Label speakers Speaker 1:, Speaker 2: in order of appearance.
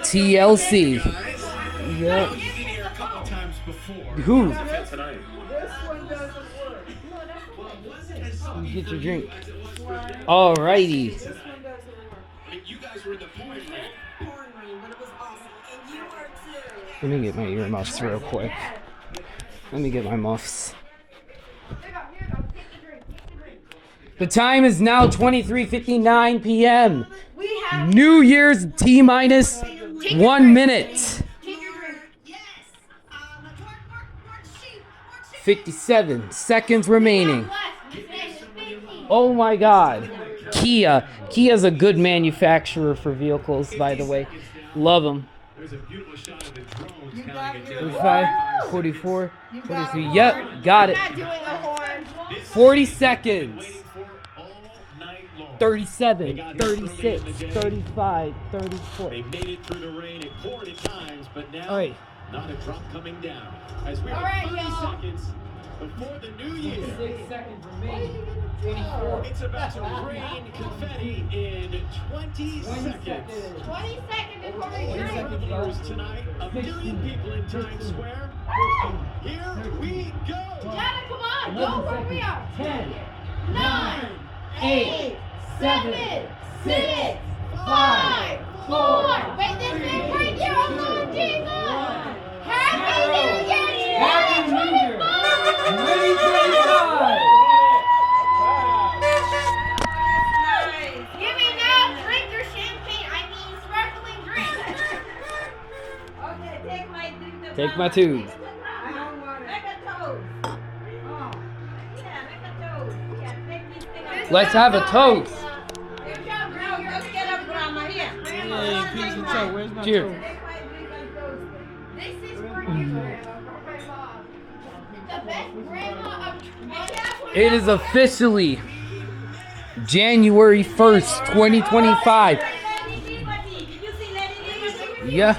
Speaker 1: TLC. Yep. Who? You get your drink. Alrighty. Let me get my earmuffs real quick. Let me get my muffs. The time is now 23:59 p.m. New Year's T-minus 1 minute. 57 seconds remaining. Oh my God. Kia. Kia's a good manufacturer for vehicles, by the way. Love them. 45, 44, 43. Yep, got it. 40 seconds. 37, 36, 35, 34.
Speaker 2: They made it through the rain. It poured at times, but now not a drop coming down. As we are 30 seconds before the new year.
Speaker 1: 6 seconds remaining. 24.
Speaker 2: It's about to rain confetti in 20 seconds.
Speaker 3: 20 seconds before we drink.
Speaker 2: Viewers tonight, 1 million people in Times Square. Here we go.
Speaker 3: Dada, come on, go where we are.
Speaker 1: 10,
Speaker 3: 9,
Speaker 1: 8,
Speaker 3: 7, 6, 5, 4. Wait, this thing right here. Oh, Lord Jesus. Happy New Year.
Speaker 1: Happy New Year. 2025.
Speaker 3: Give me now, drink your champagne. I mean, sparkling drink. Okay, take my drink.
Speaker 1: Take my tubes.
Speaker 3: I don't want it. Make a toast. Oh. Yeah, make a toast. Yeah, make these things.
Speaker 1: Let's have a toast.
Speaker 3: Good job, girl. Let's get up, Grandma. Here.
Speaker 4: Hey, piece of toe. Where's my
Speaker 1: Cheers.
Speaker 4: toe?
Speaker 3: Take my drink and toast. This is for you, Grandma. For my mom. The best grandma of
Speaker 1: It is officially January 1st, 2025. Yeah.